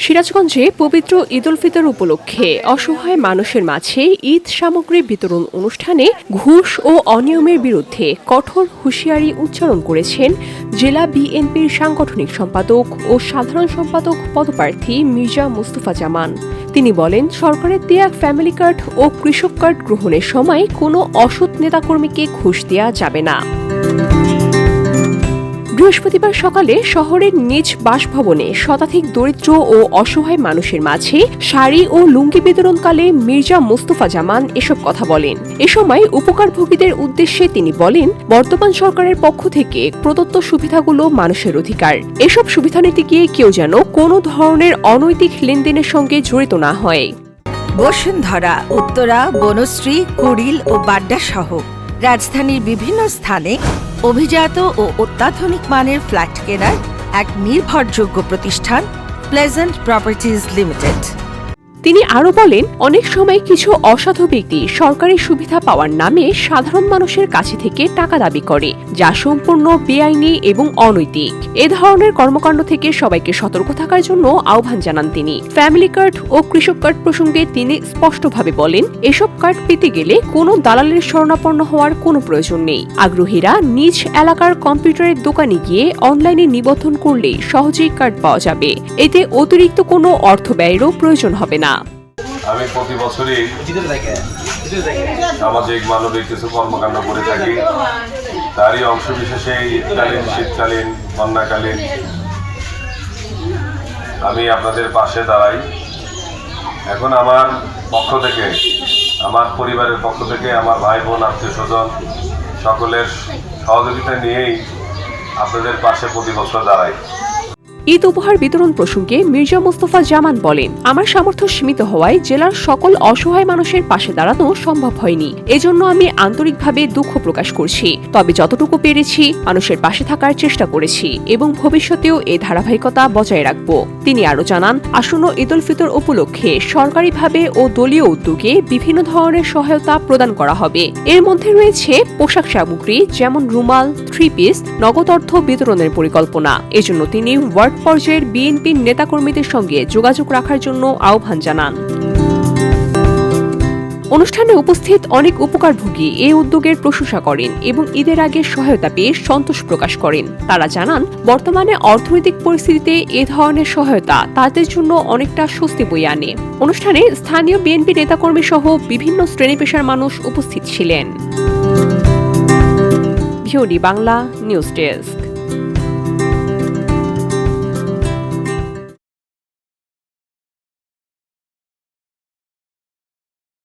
সিরাজগঞ্জে পবিত্র ঈদ উল ফিতর উপলক্ষে অসহায় মানুষের মাঝে ঈদ সামগ্রী বিতরণ অনুষ্ঠানে ঘুষ ও অনিয়মের বিরুদ্ধে কঠোর হুঁশিয়ারি উচ্চারণ করেছেন জেলা বিএনপির সাংগঠনিক সম্পাদক ও সাধারণ সম্পাদক পদপ্রার্থী মির্জা মুস্তফা জামান। তিনি বলেন, সরকারের দেয়া ফ্যামিলি কার্ড ও কৃষক কার্ড গ্রহণের সময় কোনো অসৎ নেতাকর্মীকে ঘুষ দেওয়া যাবে না। বৃহস্পতিবার সকালে শহরের নিজ বাসভবনে শতাধিক দরিদ্র ও অসহায় মানুষের মাঝে শাড়ি ও লুঙ্গি বিতরণকালে মির্জা মুস্তফা জামান এসব কথা বলেন। এ সময় উপকারভোগীদের উদ্দেশ্যে তিনি বলেন, বর্তমান সরকারের পক্ষ থেকে প্রদত্ত সুবিধাগুলো মানুষের অধিকার। এসব সুবিধা নিতে গিয়ে কেউ যেন কোনো ধরনের অনৈতিক লেনদেনের সঙ্গে জড়িত না হয়। বসুন্ধরা, উত্তরা, বনশ্রী, কুড়িল ও বাড্ডা সহ রাজধানীর বিভিন্ন স্থানে অভিজাত ও অত্যাধুনিক মানের ফ্ল্যাট কেনার এক নির্ভরযোগ্য প্রতিষ্ঠান প্লেজেন্ট প্রপার্টিজ লিমিটেড। তিনি আরও বলেন, অনেক সময় কিছু অসাধু ব্যক্তি সরকারি সুবিধা পাওয়ার নামে সাধারণ মানুষের কাছে থেকে টাকা দাবি করে, যা সম্পূর্ণ বেআইনি এবং অনৈতিক। এ ধরনের কর্মকাণ্ড থেকে সবাইকে সতর্ক থাকার জন্য আহ্বান জানান তিনি। ফ্যামিলি কার্ড ও কৃষক কার্ড প্রসঙ্গে তিনি স্পষ্টভাবে বলেন, এসব কার্ড পেতে গেলে কোনো দালালের শরণাপন্ন হওয়ার কোনো প্রয়োজন নেই। আগ্রহীরা নিজ এলাকার কম্পিউটারের দোকানে গিয়ে অনলাইনে নিবন্ধন করলেই সহজেই কার্ড পাওয়া যাবে। এতে অতিরিক্ত কোনো অর্থ ব্যয়েরও প্রয়োজন হবে না। আমি প্রতি বছরই সামাজিক মানবিক কিছু কর্মকাণ্ড করে থাকি। তারই অংশ বিশেষে ঈদকালীন, শীতকালীন, বন্যাকালীন আমি আপনাদের পাশে দাঁড়াই। এখন আমার পক্ষ থেকে, আমার পরিবারের পক্ষ থেকে, আমার ভাই বোন, আত্মীয় স্বজন সকলের সহযোগিতা নিয়েই আপনাদের পাশে প্রতি বছর দাঁড়াই। ঈদ উপহার বিতরণ প্রসঙ্গে মির্জা মুস্তফা জামান বলেন, আমার সামর্থ্য সীমিত হওয়ায় জেলার সকল অসহায় মানুষের পাশে দাঁড়ানো সম্ভব হয়নি। এজন্য আমি আন্তরিকভাবে দুঃখ প্রকাশ করছি। তবে যতটুকু পেরেছি মানুষের পাশে থাকার চেষ্টা করেছি এবং ভবিষ্যতেও এই ধারাবাহিকতা বজায় রাখব। তিনি আরও জানান, আসন্ন ঈদ উল ফিতর উপলক্ষে সরকারিভাবে ও দলীয় উদ্যোগে বিভিন্ন ধরনের সহায়তা প্রদান করা হবে। এর মধ্যে রয়েছে পোশাক সামগ্রী যেমন রুমাল, 3 পিস, নগদ অর্থ বিতরণের পরিকল্পনা। এজন্য তিনি ওয়ার্ড পর্যায়ের বিএনপির নেতাকর্মীদের সঙ্গে যোগাযোগ রাখার জন্য আহ্বান জানান। অনুষ্ঠানে উপস্থিত অনেক উপকারভোগী এই উদ্যোগের প্রশংসা করেন এবং ঈদের আগে সহায়তা পেয়ে সন্তোষ প্রকাশ করেন। তারা জানান, বর্তমানে অর্থনৈতিক পরিস্থিতিতে এ ধরনের সহায়তা তাদের জন্য অনেকটা স্বস্তি বয়ে আনে। অনুষ্ঠানে স্থানীয় বিএনপি নেতাকর্মী সহ বিভিন্ন শ্রেণী পেশার মানুষ উপস্থিত ছিলেন। VOD Bangla news desk.